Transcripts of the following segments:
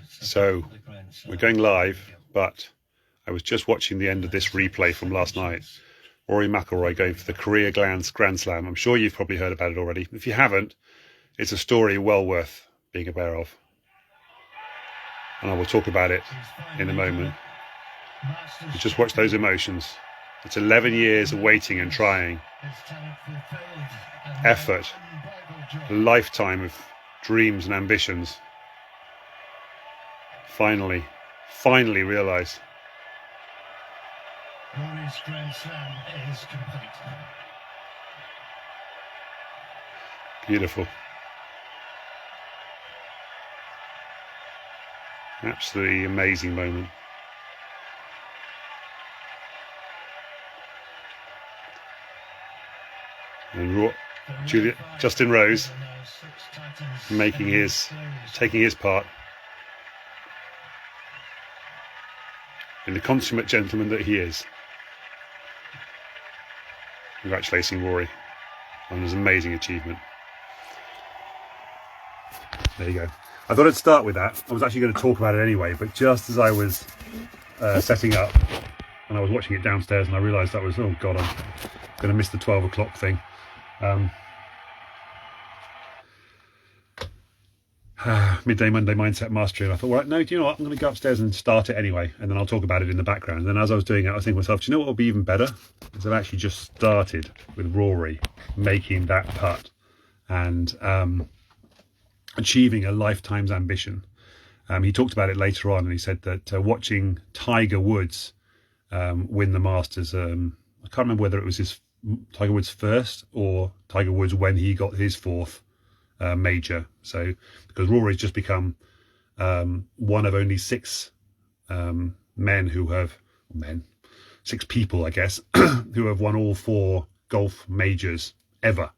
So we're going live, but I was just watching the end of this replay from last night. Rory McIlroy going for the Korea Grand Slam. I'm sure you've probably heard about it already. If you haven't, it's a story well worth being aware of. And I will talk about it in a moment. You just watch those emotions. It's 11 years of waiting and trying. Effort. A lifetime of dreams and ambitions. Finally realised. Rory's Grand Slam is complete. Beautiful. Absolutely amazing moment. And Justin Rose taking his part in the consummate gentleman that he is. Congratulating Rory on his amazing achievement. There you go. I thought I'd start with that. I was actually going to talk about it anyway, but just as I was setting up and I was watching it downstairs and I realised oh God, I'm going to miss the 12 o'clock thing. Midday Monday Mindset Mastery, and I thought, right, no, do you know what? I'm going to go upstairs and start it anyway, and then I'll talk about it in the background. And then as I was doing it, I was thinking to myself, do you know what would be even better? Is I've actually just started with Rory making that putt and achieving a lifetime's ambition. He talked about it later on, and he said that watching Tiger Woods win the Masters, I can't remember whether it was Tiger Woods first or Tiger Woods when he got his fourth major. So because Rory's just become one of only six six people, I guess, who have won all four golf majors ever.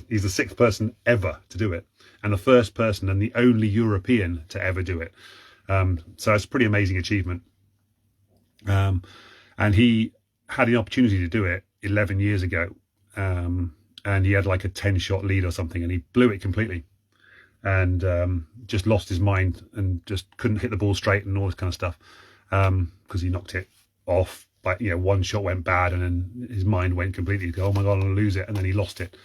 He's the sixth person ever to do it, and the first person and the only European to ever do it. So it's a pretty amazing achievement. And he had the opportunity to do it 11 years ago. And he had like a 10-shot lead or something, and he blew it completely and just lost his mind and just couldn't hit the ball straight and all this kind of stuff because he knocked it off. But one shot went bad and then his mind went completely. He'd go, oh my God, I'm going to lose it. And then he lost it.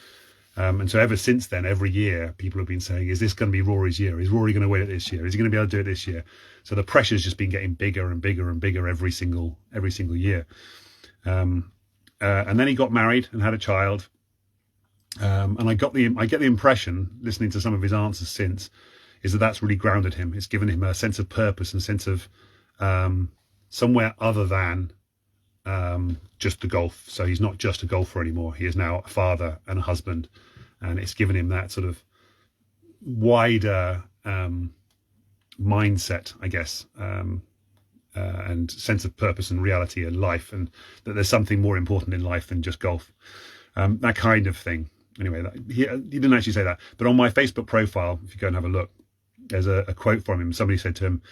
And so ever since then, every year, people have been saying, is this going to be Rory's year? Is Rory going to win it this year? Is he going to be able to do it this year? So the pressure's just been getting bigger and bigger and bigger every single year. And then he got married and had a child. And I get the impression, listening to some of his answers since, is that that's really grounded him. It's given him a sense of purpose and sense of somewhere other than just the golf. So he's not just a golfer anymore. He is now a father and a husband, and it's given him that sort of wider mindset, I guess, and sense of purpose and reality and life, and that there's something more important in life than just golf. That kind of thing. Anyway, he didn't actually say that, but on my Facebook profile, if you go and have a look, there's a quote from him. Somebody said to him,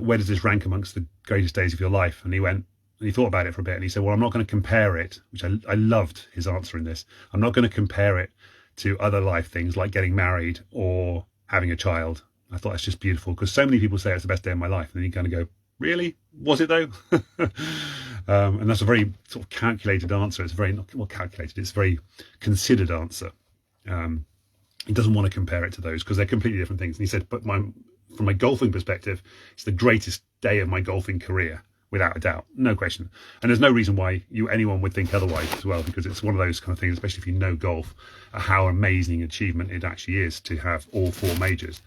where does this rank amongst the greatest days of your life? And he went, and he thought about it for a bit, and he said, well, I'm not going to compare it, which I loved his answer in this. I'm not going to compare it to other life things like getting married or having a child. I thought that's just beautiful, because so many people say it's the best day of my life, and then you kind of go, really? Was it though? And that's a very sort of calculated answer. It's very, not well calculated, it's a very considered answer. He doesn't want to compare it to those because they're completely different things. And he said, but from my golfing perspective, it's the greatest day of my golfing career, without a doubt, no question. And there's no reason why anyone would think otherwise as well, because it's one of those kind of things, especially if you know golf, how amazing achievement it actually is to have all four majors,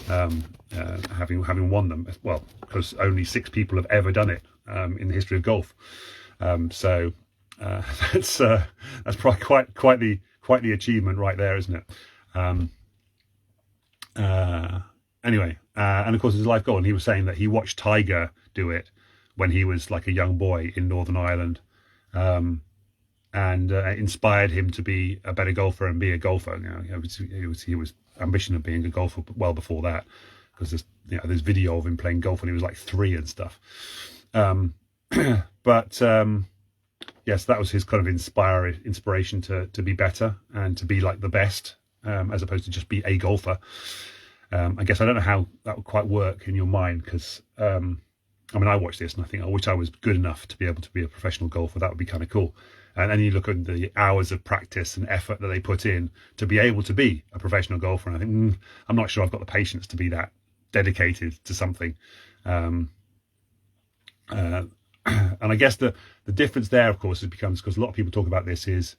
having won them. Well, because only 6 people have ever done it in the history of golf. So that's probably quite the achievement right there, isn't it? Anyway, and of course his life goal, and he was saying that he watched Tiger do it when he was like a young boy in Northern Ireland, and inspired him to be a better golfer and be a golfer. He was ambition of being a golfer well before that, because there's video of him playing golf when he was like 3 and stuff. But yes, that was his kind of inspiration to be better and to be like the best, as opposed to just be a golfer. I guess I don't know how that would quite work in your mind, because I mean, I watch this and I think I wish I was good enough to be able to be a professional golfer. That would be kind of cool. And then you look at the hours of practice and effort that they put in to be able to be a professional golfer, and I think I'm not sure I've got the patience to be that dedicated to something. And I guess the difference there, of course, becomes, because a lot of people talk about this, is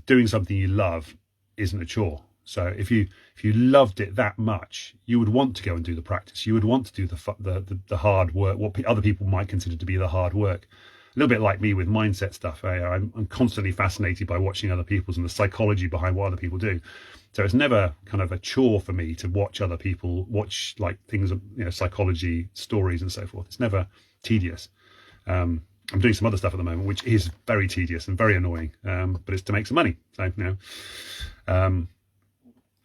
doing something you love isn't a chore. So if you loved it that much, you would want to go and do the practice. You would want to do the hard work, what other people might consider to be the hard work. A little bit like me with mindset stuff. I'm constantly fascinated by watching other people's and the psychology behind what other people do. So it's never kind of a chore for me to watch other people, watch like things, psychology, stories and so forth. It's never tedious. I'm doing some other stuff at the moment, which is very tedious and very annoying, but it's to make some money. So,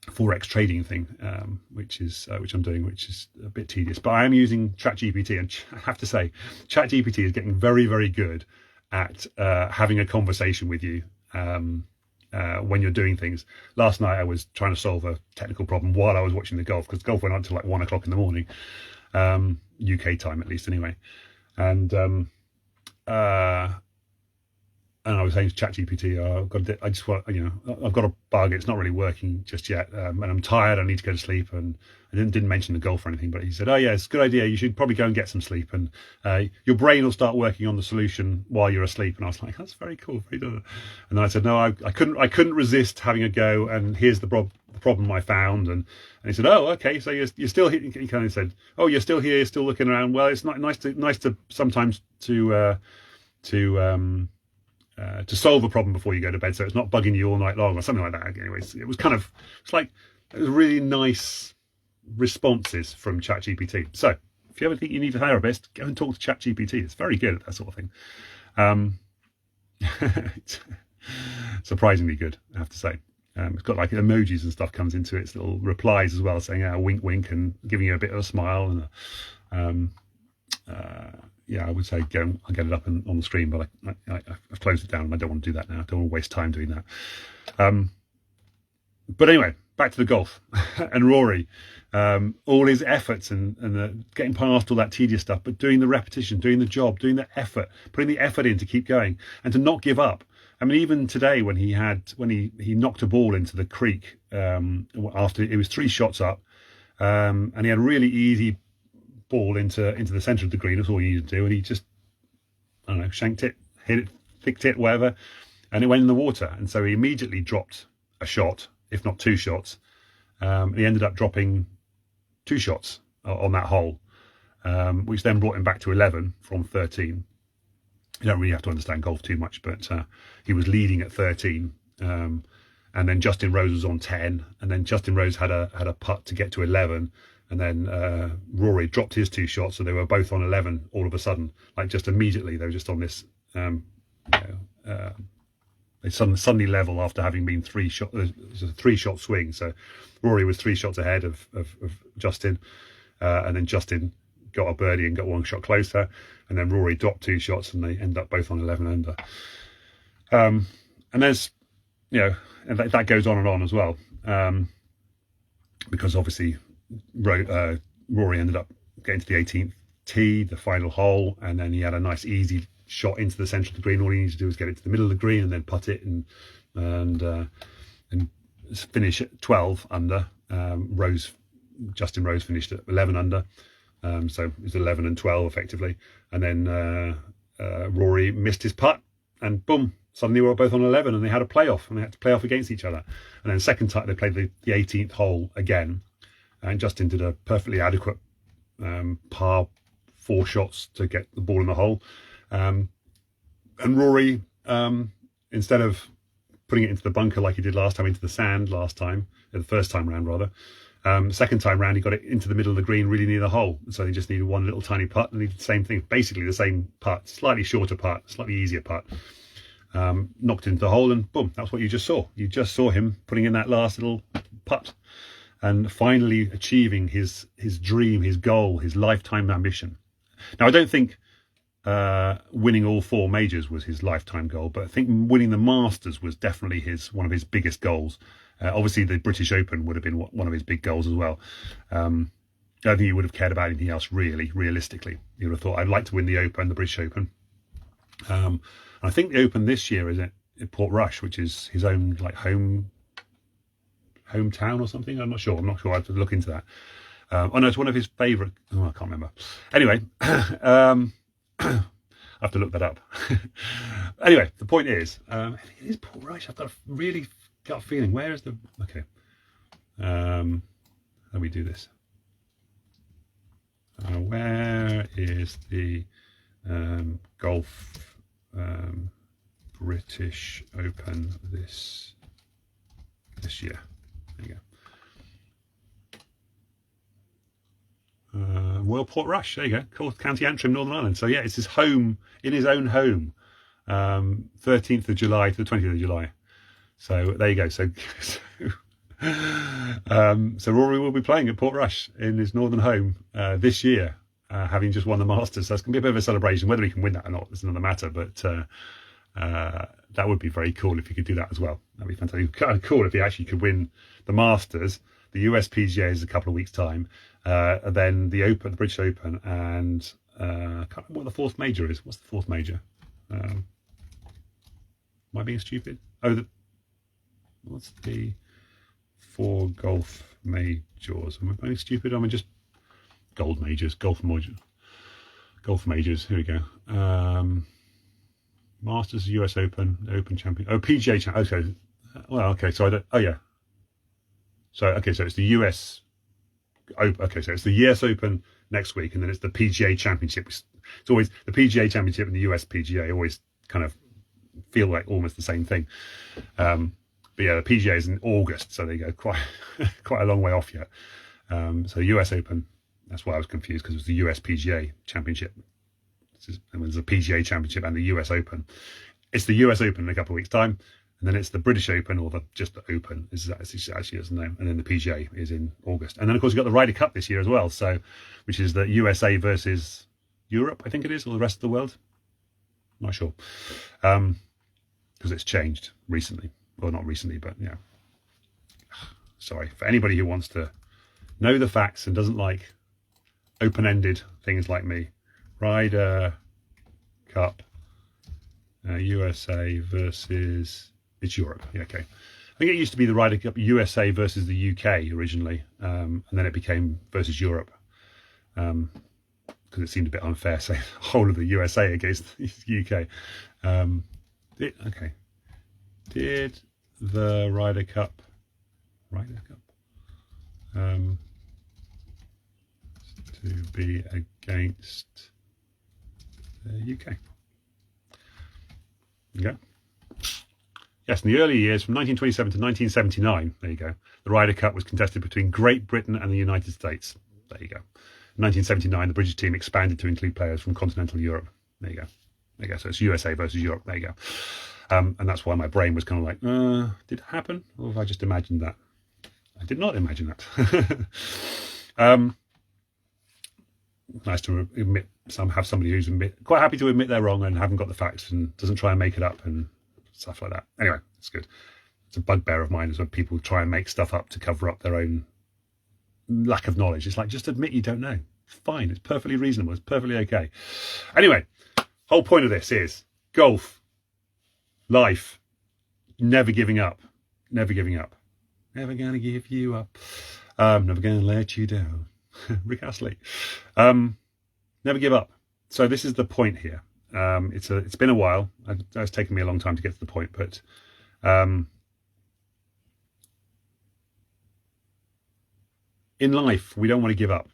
Forex trading thing, which I'm doing, which is a bit tedious. But I am using ChatGPT, and I have to say, ChatGPT is getting very, very good at having a conversation with you when you're doing things. Last night I was trying to solve a technical problem while I was watching the golf, because golf went on until like 1 o'clock in the morning, UK time at least anyway. And I was saying to ChatGPT, I've got a bug. It's not really working just yet, and I'm tired. I need to go to sleep. And I didn't mention the golf or anything, but he said, "Oh yeah, it's a good idea. You should probably go and get some sleep, and your brain will start working on the solution while you're asleep." And I was like, "That's very cool." And then I said, "No, I couldn't resist having a go. And here's the problem I found." And he said, "Oh, okay. So you're still here." He kind of said, "Oh, you're still here. You're still looking around. Well, it's not nice to sometimes to solve a problem before you go to bed, so it's not bugging you all night long," or something like that. Anyways, it was really nice responses from ChatGPT. So if you ever think you need a therapist, go and talk to ChatGPT. It's very good at that sort of thing. Surprisingly good, I have to say. It's got like emojis and stuff comes into its little replies as well, saying wink wink and giving you a bit of a smile. And I would say I'll get it up on the screen, but I've closed it down and I don't want to do that now. I don't want to waste time doing that. But anyway, back to the golf and Rory. All his efforts and getting past all that tedious stuff, but doing the repetition, doing the job, doing the effort, putting the effort in to keep going and to not give up. I mean, even today when he knocked a ball into the creek after it was 3 shots up, and he had a really easy ball into the centre of the green. That's all he needed to do, and he just, I don't know, shanked it, hit it, flicked it, whatever, and it went in the water. And so he immediately dropped a shot, if not 2 shots. He ended up dropping 2 shots on that hole, which then brought him back to 11 from 13. You don't really have to understand golf too much, but he was leading at 13, and then Justin Rose was on 10, and then Justin Rose had a putt to get to 11. And then Rory dropped his 2 shots, so they were both on 11 all of a sudden. Like just immediately, they were just on this. They suddenly level after having been 3 shot. It was a 3-shot swing. So Rory was 3 shots ahead of Justin, and then Justin got a birdie and got 1 shot closer, and then Rory dropped 2 shots, and they end up both on 11 under. And there's, and that goes on and on as well, because obviously Rory ended up getting to the 18th tee, the final hole, and then he had a nice easy shot into the centre of the green. All he needed to do was get it to the middle of the green and then putt it and finish at 12 under. Justin Rose finished at 11 under, so it was 11 and 12 effectively. And then Rory missed his putt, and boom, suddenly we were both on 11, and they had a playoff, and they had to play off against each other. And then second time they played the 18th hole again. And Justin did a perfectly adequate par 4 shots to get the ball in the hole. And Rory, instead of putting it into the bunker like he did last time, into the sand the first time round rather, second time round he got it into the middle of the green really near the hole. So he just needed 1 little tiny putt, and he did the same thing, basically the same putt, slightly shorter putt, slightly easier putt. Knocked into the hole, and boom, that's what you just saw. You just saw him putting in that last little putt. And finally achieving his dream, his goal, his lifetime ambition. Now, I don't think winning all 4 majors was his lifetime goal, but I think winning the Masters was definitely one of his biggest goals. Obviously, the British Open would have been one of his big goals as well. I don't think he would have cared about anything else, really, realistically. He would have thought, I'd like to win the Open, the British Open. I think the Open this year is at Portrush, which is his own like hometown or something. I'm not sure. I have to look into that. Oh no, it's one of his favourite. Oh, I can't remember. Anyway, I have to look that up. Anyway, the point is, it is Portrush. I've got a really gut feeling. Where is the? Okay. How do we do this? Where is the golf British Open this year? There you go. Royal Portrush. There you go. Cool. County Antrim, Northern Ireland. So yeah, it's his home, in his own home. 13th of July to the 20th of July. So there you go. So Rory will be playing at Portrush in his northern home this year, having just won the Masters. So it's going to be a bit of a celebration. Whether he can win that or not is another matter, but that would be very cool if he could do that as well. That'd be fantastic. Kind of cool if he actually could win the Masters, the US PGA is a couple of weeks' time, and then the Open, the British Open, and I can't remember what the fourth major is. What's the fourth major? Am I being stupid? What's the 4 golf majors? Am I being stupid? Am I just golf majors? Golf majors. Here we go. Masters, US Open, Open Champion. Oh, PGA Champion. Okay. Well, okay. So I don't. Oh yeah. So okay. So it's the US. Okay. So it's the US Open next week, and then it's the PGA Championship. It's always the PGA Championship and the US PGA always kind of feel like almost the same thing. But yeah, the PGA is in August, so they go quite a long way off yet. So US Open, that's why I was confused, because it was the US PGA Championship. There's a PGA Championship and the US Open. It's the US Open in a couple of weeks' time, and then it's the British Open, or just the Open, actually doesn't know, and then the PGA is in August. And then of course you've got the Ryder Cup this year as well, so which is the USA versus Europe, I think it is, or the rest of the world. Not sure, because it's changed recently. Well, not recently, but yeah. Sorry, for anybody who wants to know the facts and doesn't like open-ended things like me. Ryder Cup, USA versus, it's Europe. Yeah, okay. I think it used to be the Ryder Cup USA versus the UK originally, and then it became versus Europe, because it seemed a bit unfair saying the whole of the USA against the UK. Okay. Did the Ryder Cup to be against the UK? Okay. Yes, in the early years, from 1927 to 1979, there you go, the Ryder Cup was contested between Great Britain and the United States. There you go. In 1979, the British team expanded to include players from continental Europe. There you go. There you go. So it's USA versus Europe. There you go. And that's why my brain was kind of like, did it happen? Or have I just imagined that? I did not imagine that. Nice to have somebody who's quite happy to admit they're wrong and haven't got the facts and doesn't try and make it up and stuff like that. Anyway, it's good. It's a bugbear of mine is when people try and make stuff up to cover up their own lack of knowledge. It's like, just admit you don't know. It's fine. It's perfectly reasonable. It's perfectly okay. Anyway, whole point of this is golf. Life, never giving up, never giving up, never gonna give you up, never gonna let you down. Rick Astley. Never give up. So this is the point here. It's been a while. It's taken me a long time to get to the point, but in life we don't want to give up.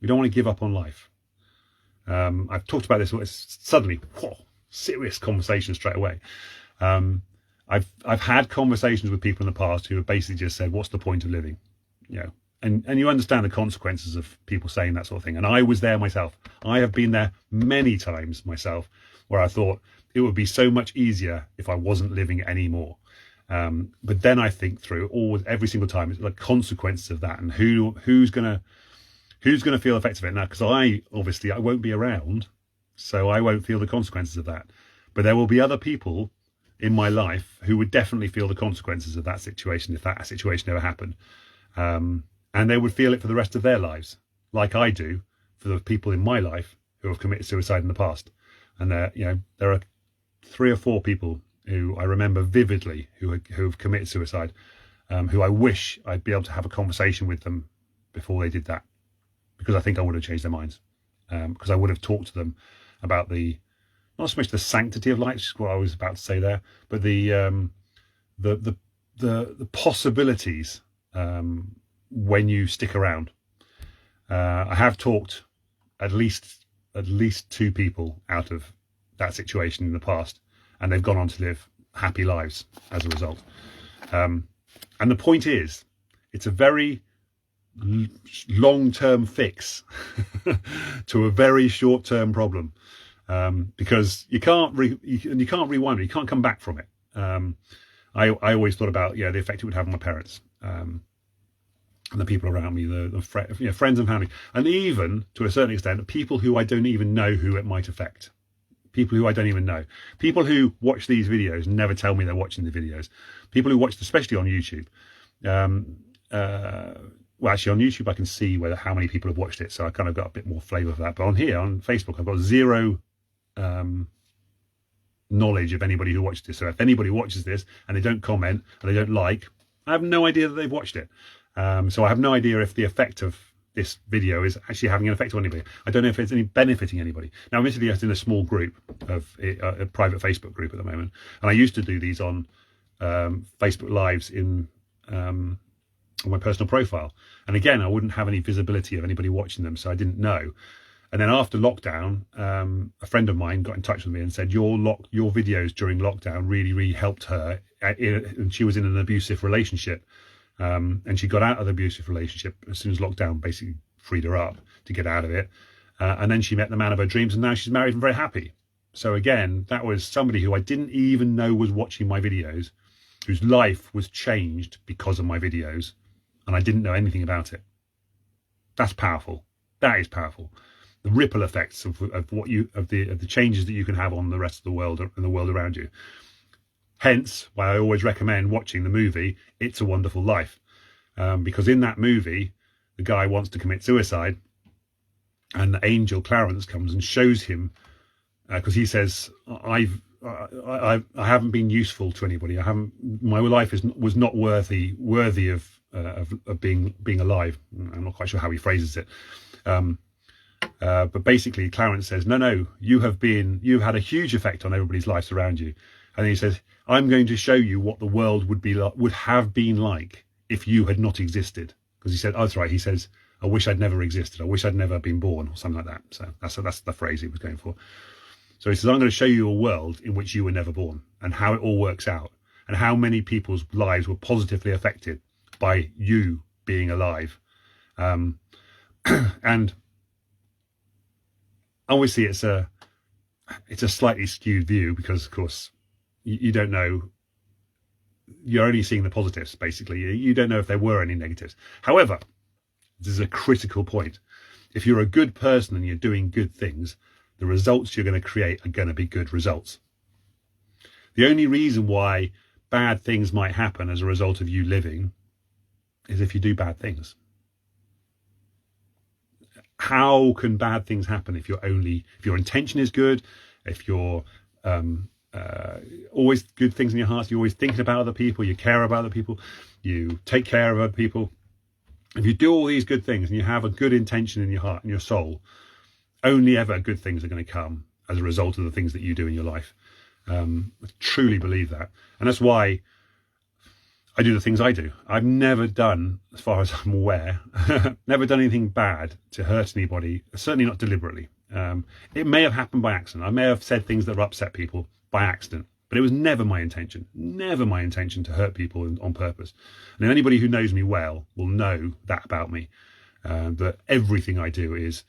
We don't want to give up on life. I've talked about this suddenly. Whoa, serious conversation straight away. I've had conversations with people in the past who have basically just said, what's the point of living? You know, and you understand the consequences of people saying that sort of thing. And I was there myself. I have been there many times myself, where I thought it would be so much easier if I wasn't living anymore. But then I think through every single time, it's like consequences of that, and who's gonna feel effects of it now? Because I won't be around, so I won't feel the consequences of that. But there will be other people in my life who would definitely feel the consequences of that situation if that situation ever happened. And they would feel it for the rest of their lives, like I do for the people in my life who have committed suicide in the past. And there are 3 or 4 people who I remember vividly who have committed suicide, who I wish I'd be able to have a conversation with them before they did that, because I think I would have changed their minds, because I would have talked to them about not so much the sanctity of life, which is what I was about to say there, but the possibilities when you stick around. I have talked at least 2 people out of that situation in the past, and they've gone on to live happy lives as a result. And the point is, it's a very long-term fix to a very short-term problem, because you can't rewind it. You can't come back from it. I always thought about the effect it would have on my parents, and the people around me, the friends and family, and even to a certain extent people who I don't even know who it might affect. People who I don't even know. People who watch these videos and never tell me they're watching the videos. People who watch, especially on YouTube. Well, actually, on YouTube I can see how many people have watched it, so I kind of got a bit more flavour for that. But on here, on Facebook, I've got zero knowledge of anybody who watched this. So if anybody watches this and they don't comment and they don't like, I have no idea that they've watched it. So I have no idea if the effect of this video is actually having an effect on anybody. I don't know if it's any benefiting anybody. Now, admittedly, I'm in a small group of a private Facebook group at the moment, and I used to do these on Facebook Lives on my personal profile. And again, I wouldn't have any visibility of anybody watching them, so I didn't know. And then after lockdown, a friend of mine got in touch with me and said, your videos during lockdown really, really helped her. And she was in an abusive relationship. And she got out of the abusive relationship as soon as lockdown basically freed her up to get out of it. And then she met the man of her dreams, and now she's married and very happy. So again, that was somebody who I didn't even know was watching my videos, whose life was changed because of my videos, and I didn't know anything about it. That's powerful. That is powerful. The ripple effects of the changes that you can have on the rest of the world and the world around you. Hence why I always recommend watching the movie It's a Wonderful Life, because in that movie the guy wants to commit suicide, and the angel Clarence comes and shows him, because he says, I haven't been useful to anybody. My life was not worthy of being alive. I'm not quite sure how he phrases it. But basically Clarence says, no, you've had a huge effect on everybody's lives around you. And he says, I'm going to show you what the world would have been like if you had not existed. Because he said, oh, that's right. He says, I wish I'd never existed. I wish I'd never been born, or something like that. So that's the phrase he was going for. So he says, I'm going to show you a world in which you were never born, and how it all works out, and how many people's lives were positively affected by you being alive. And obviously it's a slightly skewed view, because of course you don't know, you're only seeing the positives basically. You don't know if there were any negatives. However, this is a critical point. If you're a good person and you're doing good things, the results you're going to create are going to be good results. The only reason why bad things might happen as a result of you living is if you do bad things. How can bad things happen if your intention is good, if you're always good things in your heart, you're always thinking about other people, you care about other people, you take care of other people. If you do all these good things and you have a good intention in your heart and your soul, only ever good things are going to come as a result of the things that you do in your life. I truly believe that. And that's why I do the things I do. I've never done, as far as I'm aware, never done anything bad to hurt anybody, certainly not deliberately. It may have happened by accident. I may have said things that have upset people by accident, but it was never my intention to hurt people on purpose. And anybody who knows me well will know that about me, that everything I do is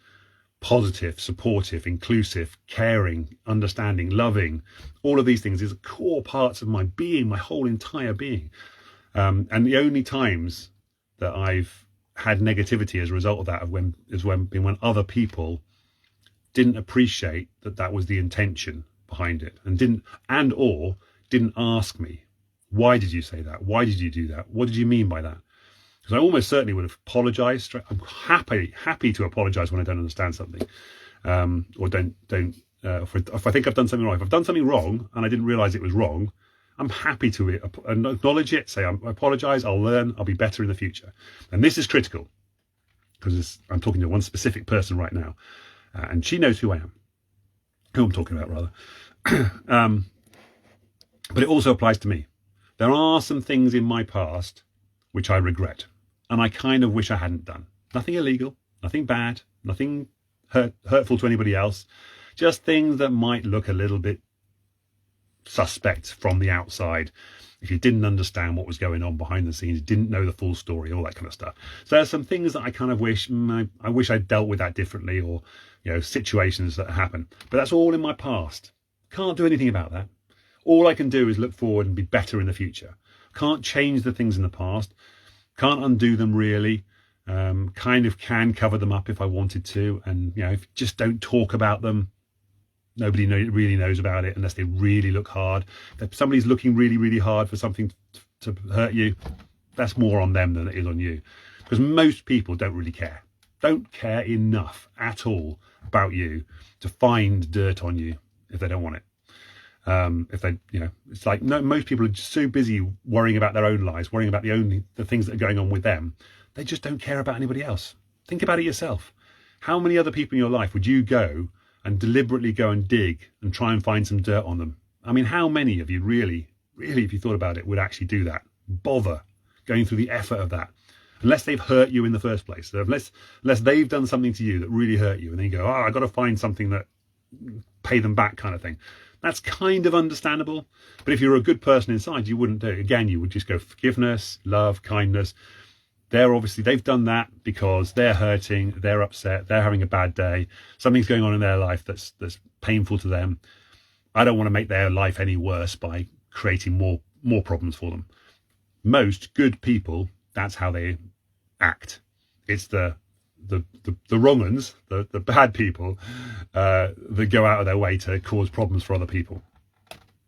positive, supportive, inclusive, caring, understanding, loving. All of these things is core parts of my being, my whole entire being. And the only times that I've had negativity as a result of that is when other people didn't appreciate that was the intention behind it, and didn't ask me, why did you say that? Why did you do that? What did you mean by that? Because I almost certainly would have apologized. I'm happy to apologize when I don't understand something, or if I think I've done something wrong. If I've done something wrong and I didn't realize it was wrong, I'm happy to acknowledge it, say I apologize, I'll learn, I'll be better in the future. And this is critical because I'm talking to one specific person right now, and she knows who I am, who I'm talking about rather. But it also applies to me. There are some things in my past which I regret, and I kind of wish I hadn't done. Nothing illegal, nothing bad, nothing hurtful to anybody else, just things that might look a little bit suspect from the outside if you didn't understand what was going on behind the scenes, didn't know the full story, all that kind of stuff. So there's some things that I kind of wish I wish I'd dealt with that differently, or situations that happen. But that's all in my past. Can't do anything about that. All I can do is look forward and be better in the future. Can't change the things in the past. Can't undo them really. Kind of can cover them up if I wanted to, and if you just don't talk about them, nobody really knows about it unless they really look hard. If somebody's looking really, really hard for something to hurt you, that's more on them than it is on you. Because most people don't really care. Don't care enough at all about you to find dirt on you if they don't want it. If they, it's like most people are just so busy worrying about their own lives, worrying about the things that are going on with them. They just don't care about anybody else. Think about it yourself. How many other people in your life would you go and deliberately go and dig and try and find some dirt on them? I mean, how many of you really, if you thought about it, would actually do that? Bother going through the effort of that, unless they've hurt you in the first place. So unless they've done something to you that really hurt you, and then you go, I got to find something that pay them back, kind of thing. That's kind of understandable. But if you're a good person inside, you wouldn't do it. Again, you would just go forgiveness, love, kindness. They've done that because they're hurting, they're upset, they're having a bad day, something's going on in their life that's painful to them. I don't want to make their life any worse by creating more problems for them. Most good people, that's how they act. It's the wrong uns, the bad people, that go out of their way to cause problems for other people.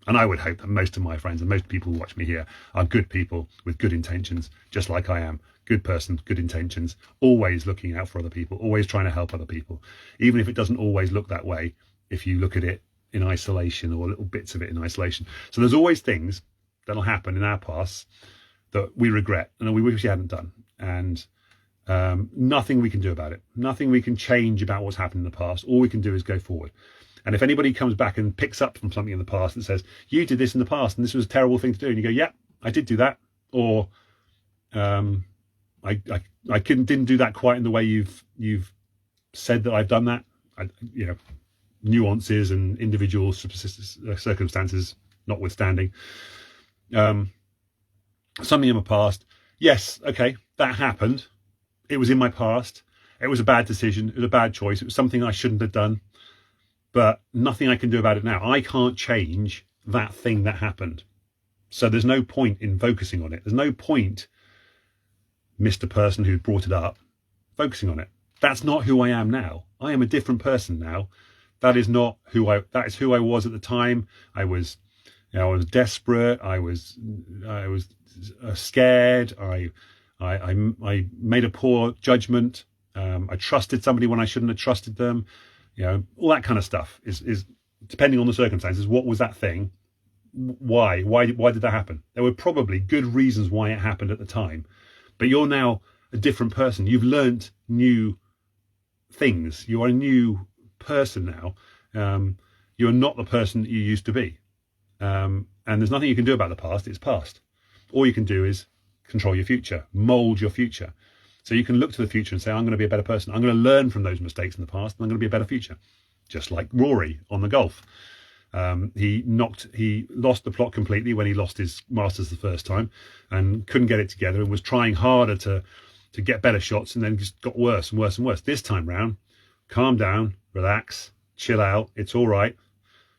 And I would hope that most of my friends and most people who watch me here are good people with good intentions, just like I am. Good person, good intentions, always looking out for other people, always trying to help other people, even if it doesn't always look that way if you look at it in isolation, or little bits of it in isolation. So there's always things that'll happen in our past that we regret and we wish we hadn't done. And nothing we can do about it. Nothing we can change about what's happened in the past. All we can do is go forward. And if anybody comes back and picks up from something in the past and says, you did this in the past and this was a terrible thing to do, and you go, yeah, I did do that. Or I didn't do that quite in the way you've said that I've done that. Nuances and individual circumstances notwithstanding. Something in my past. Yes, okay, that happened. It was in my past. It was a bad decision. It was a bad choice. It was something I shouldn't have done. But nothing I can do about it now. I can't change that thing that happened. So there's no point in focusing on it. There's no point, Mr. Person who brought it up, focusing on it. That's not who I am now. I am a different person now. That is who I was at the time. I was desperate. I was scared. I made a poor judgment. I trusted somebody when I shouldn't have trusted them. All that kind of stuff is depending on the circumstances. What was that thing? Why did that happen? There were probably good reasons why it happened at the time, but you're now a different person. You've learnt new things. You are a new person now. You're not the person that you used to be. And there's nothing you can do about the past. It's past. All you can do is control your future, mold your future. So you can look to the future and say, I'm going to be a better person. I'm going to learn from those mistakes in the past, and I'm going to be a better future. Just like Rory on the golf. He lost the plot completely when he lost his Masters the first time and couldn't get it together, and was trying harder to get better shots, and then just got worse and worse and worse. This time round, calm down, relax, chill out. It's all right.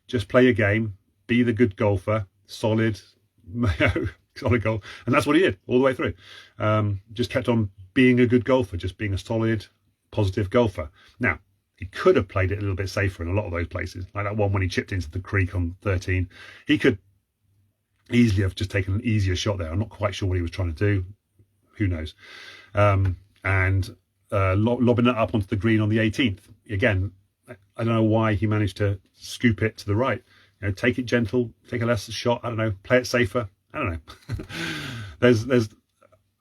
Just play your game. Be the good golfer. Solid golf. And that's what he did all the way through. Just kept on being a good golfer, just being a solid, positive golfer. Now, he could have played it a little bit safer in a lot of those places, like that one when he chipped into the creek on 13. He could easily have just taken an easier shot there. I'm not quite sure what he was trying to do. Who knows? And lobbing it up onto the green on the 18th. Again, I don't know why he managed to scoop it to the right. You know, take it gentle, take a less shot. I don't know, play it safer. I don't know.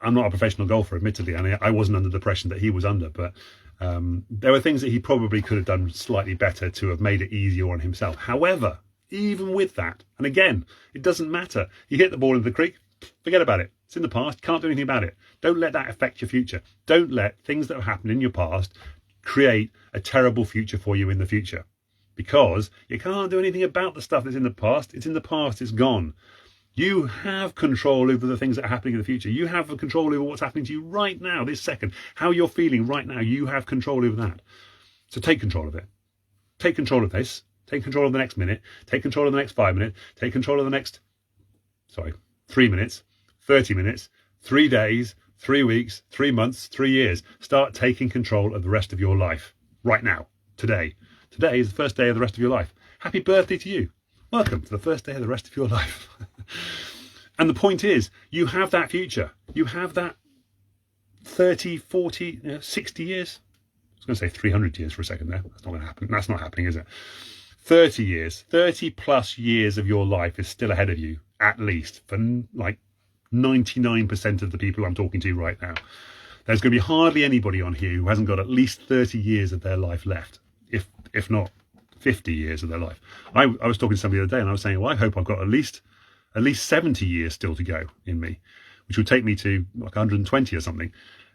I'm not a professional golfer, admittedly, and I wasn't under the pressure that he was under, but there were things that he probably could have done slightly better to have made it easier on himself. However, even with that, and again, it doesn't matter. You hit the ball into the creek, forget about it. It's in the past, can't do anything about it. Don't let that affect your future. Don't let things that have happened in your past create a terrible future for you in the future, because you can't do anything about the stuff that's in the past. It's in the past, it's gone. You have control over the things that are happening in the future. You have control over what's happening to you right now, this second. How you're feeling right now, you have control over that. So take control of it. Take control of this. Take control of the next minute. Take control of the next 5 minutes. Take control of the next, 3 minutes, 30 minutes, 3 days, 3 weeks, 3 months, 3 years. Start taking control of the rest of your life right now, today. Today is the first day of the rest of your life. Happy birthday to you. Welcome to the first day of the rest of your life. And the point is, you have that future. You have that 30, 40, 60 years. I was going to say 300 years for a second there. That's not going to happen. That's not happening, is it? 30 years, 30 plus years of your life is still ahead of you, at least, for like 99% of the people I'm talking to right now. There's going to be hardly anybody on here who hasn't got at least 30 years of their life left, if not 50 years of their life. I was talking to somebody the other day and I was saying, well, I hope I've got at least 70 years still to go in me, which would take me to like 120 or something.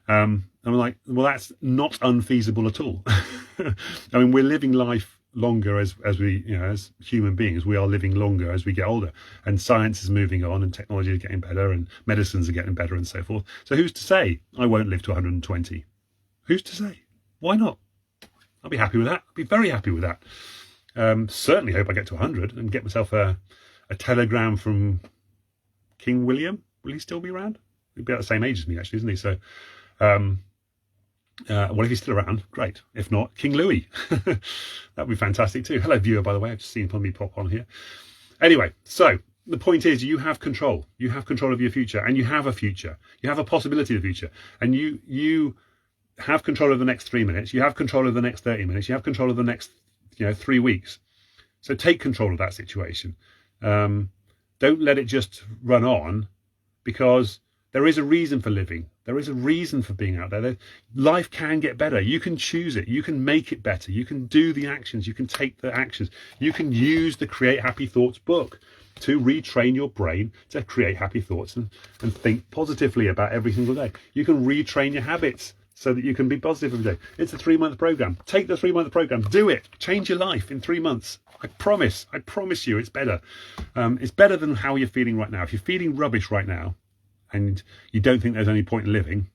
And I'm like, well, that's not unfeasible at all. I mean, we're living life longer as we, as human beings. We are living longer as we get older, and science is moving on, and technology is getting better, and medicines are getting better, and so forth. So who's to say I won't live to 120? Who's to say? Why not? I'll be happy with that. I'll be very happy with that. Certainly hope I get to 100 and get myself a telegram from King William. Will he still be around? He'll be about the same age as me, actually, isn't he? So, well, if he's still around, great. If not, King Louis. That'd be fantastic too. Hello, viewer, by the way. I've just seen me pop on here. Anyway, so the point is, you have control. You have control of your future, and you have a future. You have a possibility of the future, and you have control of the next 3 minutes. You have control of the next 30 minutes. You have control of the next 3 weeks. So take control of that situation. Don't let it just run on, because there is a reason for living. There is a reason for being out there. Life can get better. You can choose it. You can make it better. You can do the actions. You can take the actions. You can use the Create Happy Thoughts book to retrain your brain to create happy thoughts and think positively about every single day. You can retrain your habits so that you can be positive every day. It's a 3-month program. Take the 3-month program. Do it. Change your life in 3 months. I promise you it's better. It's better than how you're feeling right now. If you're feeling rubbish right now and you don't think there's any point in living,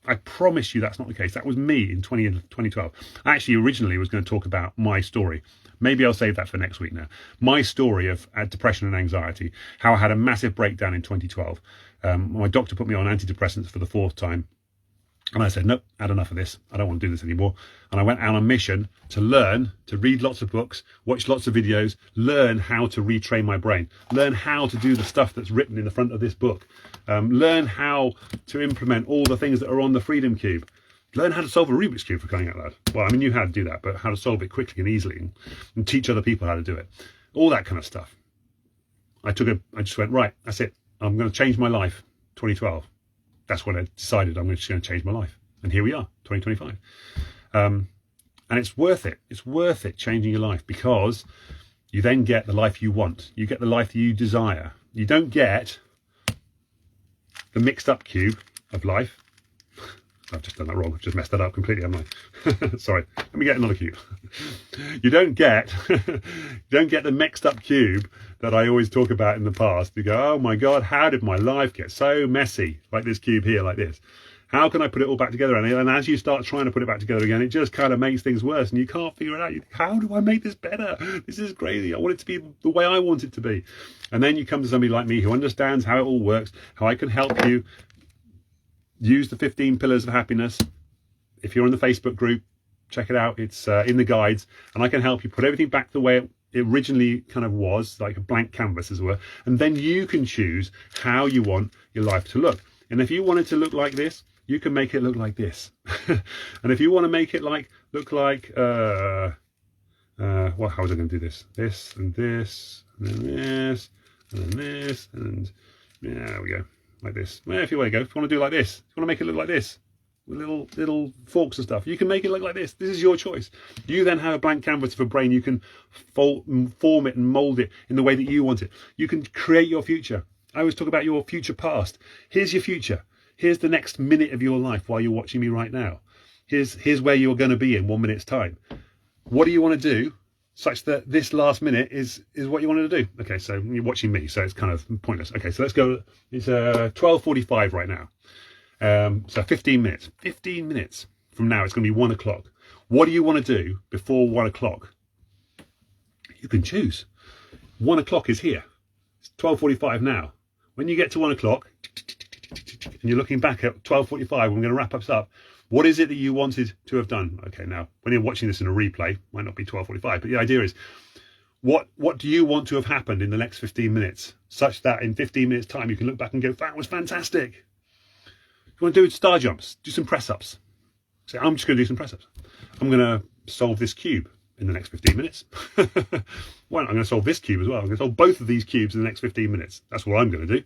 I promise you that's not the case. That was me in 2012. I actually originally was going to talk about my story. Maybe I'll save that for next week now. My story of depression and anxiety, how I had a massive breakdown in 2012. My doctor put me on antidepressants for the 4th time. And I said, nope, had enough of this. I don't want to do this anymore. And I went out on a mission to learn, to read lots of books, watch lots of videos, learn how to retrain my brain, learn how to do the stuff that's written in the front of this book, learn how to implement all the things that are on the Freedom Cube, learn how to solve a Rubik's Cube, for crying out loud. Well, I mean, you knew how to do that, but how to solve it quickly and easily and teach other people how to do it. All that kind of stuff. I just went, right, that's it. I'm going to change my life, 2012. That's when I decided I'm just going to change my life. And here we are, 2025. And it's worth it. It's worth it changing your life, because you then get the life you want. You get the life that you desire. You don't get the mixed up cube of life. I've just done that wrong. I've just messed that up completely, haven't I? Sorry. Let me get another cube. You don't get the mixed up cube that I always talk about in the past. You go, oh my God, how did my life get so messy? Like this cube here, like this. How can I put it all back together? And as you start trying to put it back together again, it just kind of makes things worse, and you can't figure it out. You think, how do I make this better? This is crazy. I want it to be the way I want it to be. And then you come to somebody like me who understands how it all works, how I can help you use the 15 pillars of happiness. If you're in the Facebook group, check it out. It's in the guides, and I can help you put everything back the way it originally kind of was, like a blank canvas as it were, and then you can choose how you want your life to look. And if you want it to look like this, you can make it look like this. And if you want to make it look like well, how was I going to do this? This and this and then this and then this and yeah, there we go, like this. Well, if you want to go, if you want to do it like this, if you want to make it look like this, with little forks and stuff, you can make it look like this. This is your choice. You then have a blank canvas of a brain. You can form it and mold it in the way that you want it. You can create your future. I always talk about your future past. Here's your future. Here's the next minute of your life while you're watching me right now. Here's where you're going to be in 1 minute's time. What do you want to do such that this last minute is what you wanted to do? Okay, so you're watching me, so it's kind of pointless. Okay, so let's go. It's 12:45 right now. So 15 minutes. 15 minutes from now, it's going to be 1 o'clock. What do you want to do before 1 o'clock? You can choose. 1 o'clock is here. It's 12:45 now. When you get to 1 o'clock, and you're looking back at 12:45, I'm going to wrap us up. What is it that you wanted to have done? Okay, now, when you're watching this in a replay, might not be 12:45, but the idea is, what do you want to have happened in the next 15 minutes, such that in 15 minutes' time, you can look back and go, that was fantastic. You want to do star jumps, do some press-ups. Say, I'm just going to do some press-ups. I'm going to solve this cube in the next 15 minutes. Well, I'm going to solve this cube as well. I'm going to solve both of these cubes in the next 15 minutes. That's what I'm going to do.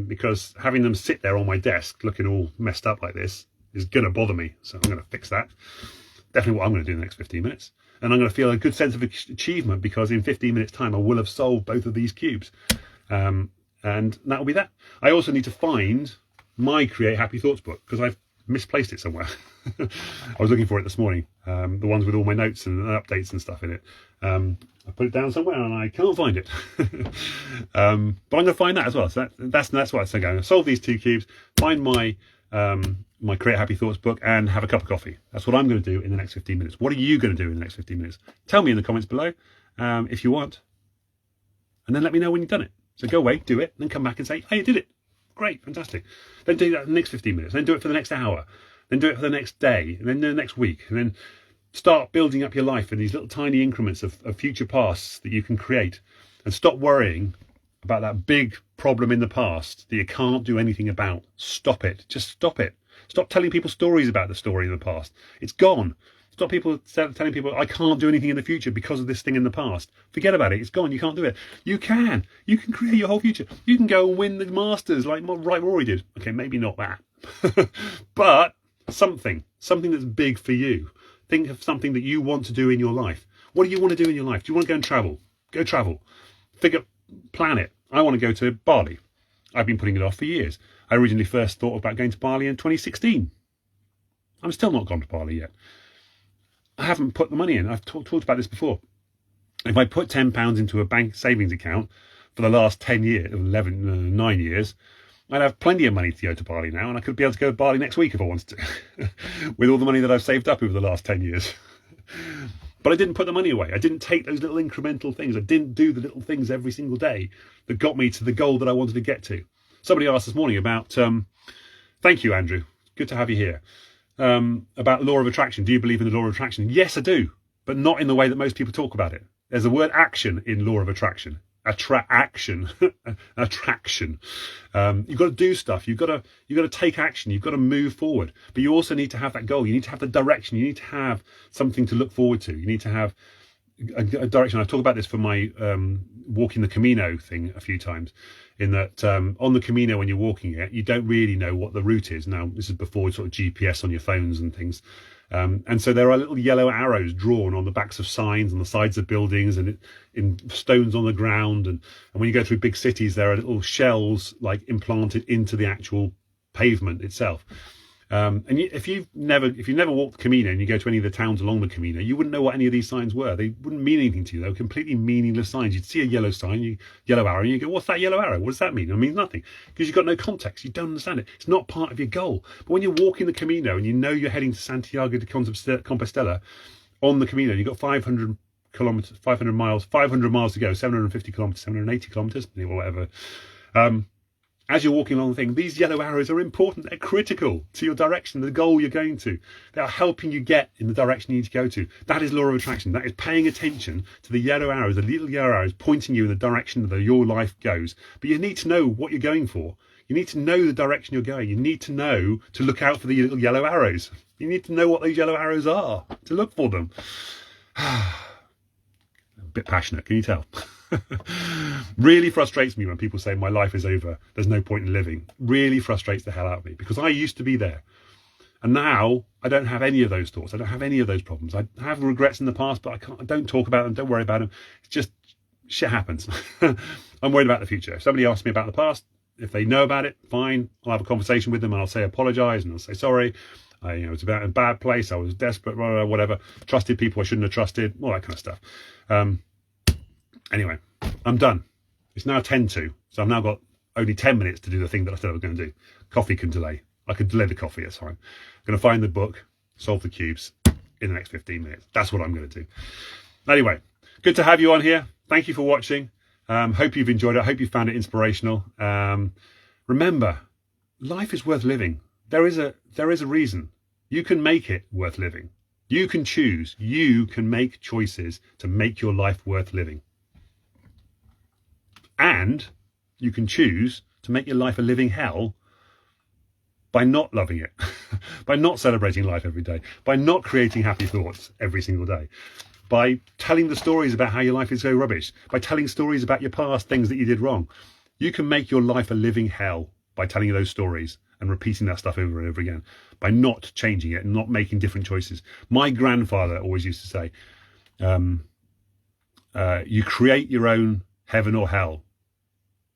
Because having them sit there on my desk looking all messed up like this is going to bother me. So I'm going to fix that. Definitely what I'm going to do in the next 15 minutes. And I'm going to feel a good sense of achievement because in 15 minutes time I will have solved both of these cubes. And that will be that. I also need to find my Create Happy Thoughts book because I've misplaced it somewhere. I was looking for it this morning, the ones with all my notes and updates and stuff in it. I put it down somewhere and I can't find it. But I'm going to find that as well. So that's what I'm saying. I'm going to solve these two cubes, find my my Create Happy Thoughts book and have a cup of coffee. That's what I'm going to do in the next 15 minutes. What are you going to do in the next 15 minutes? Tell me in the comments below if you want. And then let me know when you've done it. So go away, do it, and then come back and say, hey, you did it. Great, fantastic. Then do that in the next 15 minutes. Then do it for the next hour. Then do it for the next day. And then the next week. And then start building up your life in these little tiny increments of future pasts that you can create. And stop worrying about that big problem in the past that you can't do anything about. Stop it. Just stop it. Stop telling people stories about the story in the past. It's gone. Stop telling people, I can't do anything in the future because of this thing in the past. Forget about it. It's gone. You can't do it. You can. You can create your whole future. You can go and win the Masters like Rory did. Okay, maybe not that. But something that's big for you. Think of something that you want to do in your life. What do you want to do in your life? Do you want to go and travel? Go travel. Plan it. I want to go to Bali. I've been putting it off for years. I originally first thought about going to Bali in 2016. I'm still not gone to Bali yet. I haven't put the money in. I've talked about this before. If I put £10 into a bank savings account for the last 9 years, I'd have plenty of money to go to Bali now, and I could be able to go to Bali next week if I wanted to, with all the money that I've saved up over the last 10 years. But I didn't put the money away. I didn't take those little incremental things. I didn't do the little things every single day that got me to the goal that I wanted to get to. Somebody asked this morning about, thank you, Andrew. Good to have you here. About law of attraction. Do you believe in the law of attraction? Yes, I do, but not in the way that most people talk about it. There's the word action in law of attraction. Attraction. You've got to do stuff. You've got to take action. You've got to move forward. But you also need to have that goal. You need to have the direction. You need to have something to look forward to. You need to have a direction. I've talked about this for my walking the Camino thing a few times, in that on the Camino, when you're walking it, you don't really know what the route is. Now, this is before sort of GPS on your phones and things. And so there are little yellow arrows drawn on the backs of signs, on the sides of buildings, and in stones on the ground. And when you go through big cities, there are little shells like implanted into the actual pavement itself. If you've never walked the Camino and you go to any of the towns along the Camino, you wouldn't know what any of these signs were. They wouldn't mean anything to you. They were completely meaningless signs. You'd see a yellow sign, yellow arrow, and you go, what's that yellow arrow? What does that mean? It means nothing, because you've got no context. You don't understand it. It's not part of your goal. But when you're walking the Camino and you know you're heading to Santiago de Compostela on the Camino, you've got 500 miles to go, 750 kilometers, 780 kilometers, whatever. as you're walking along the thing, these yellow arrows are important. They're critical to your direction, the goal you're going to. They are helping you get in the direction you need to go to. That is law of attraction. That is paying attention to the yellow arrows, the little yellow arrows pointing you in the direction that your life goes. But you need to know what you're going for. You need to know the direction you're going. You need to know to look out for the little yellow arrows. You need to know what those yellow arrows are to look for them. A bit passionate, can you tell? Really frustrates me when people say my life is over, there's no point in living. Really frustrates the hell out of me, because I used to be there, and now I don't have any of those thoughts. I don't have any of those problems. I have regrets in the past, but I don't talk about them, don't worry about them. It's just shit happens. I'm worried about the future. If somebody asks me about the past, if they know about it, fine, I'll have a conversation with them and I'll say apologise and I'll say sorry. It's about a bad place, I was desperate, whatever, trusted people I shouldn't have trusted, all that kind of stuff. Anyway, I'm done. It's now 10 to, so I've now got only 10 minutes to do the thing that I said I was going to do. Coffee can delay. I could delay the coffee, that's fine. I'm going to find the book, solve the cubes in the next 15 minutes. That's what I'm going to do. Anyway, good to have you on here. Thank you for watching. Hope you've enjoyed it. I hope you found it inspirational. Remember, life is worth living. There is a reason. You can make it worth living. You can choose. You can make choices to make your life worth living. And you can choose to make your life a living hell by not loving it, by not celebrating life every day, by not creating happy thoughts every single day, by telling the stories about how your life is so rubbish, by telling stories about your past, things that you did wrong. You can make your life a living hell by telling those stories and repeating that stuff over and over again, by not changing it and not making different choices. My grandfather always used to say, you create your own heaven or hell.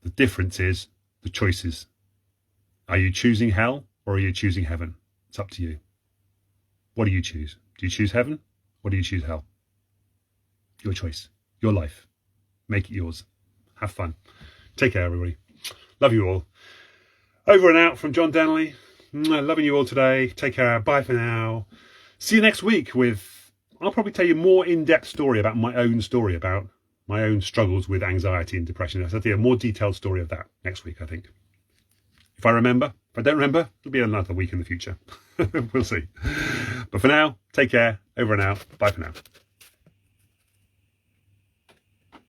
The difference is the choices. Are you choosing hell or are you choosing heaven? It's up to you. What do you choose? Do you choose heaven or do you choose hell? Your choice, your life. Make it yours. Have fun. Take care, everybody. Love you all. Over and out from John Denley. Loving you all today. Take care. Bye for now. See you next week with, I'll probably tell you more in-depth story about my own story, about my own struggles with anxiety and depression. I'll tell you a more detailed story of that next week, I think. If I remember. If I don't remember, it'll be another week in the future. We'll see. But for now, take care. Over and out. Bye for now.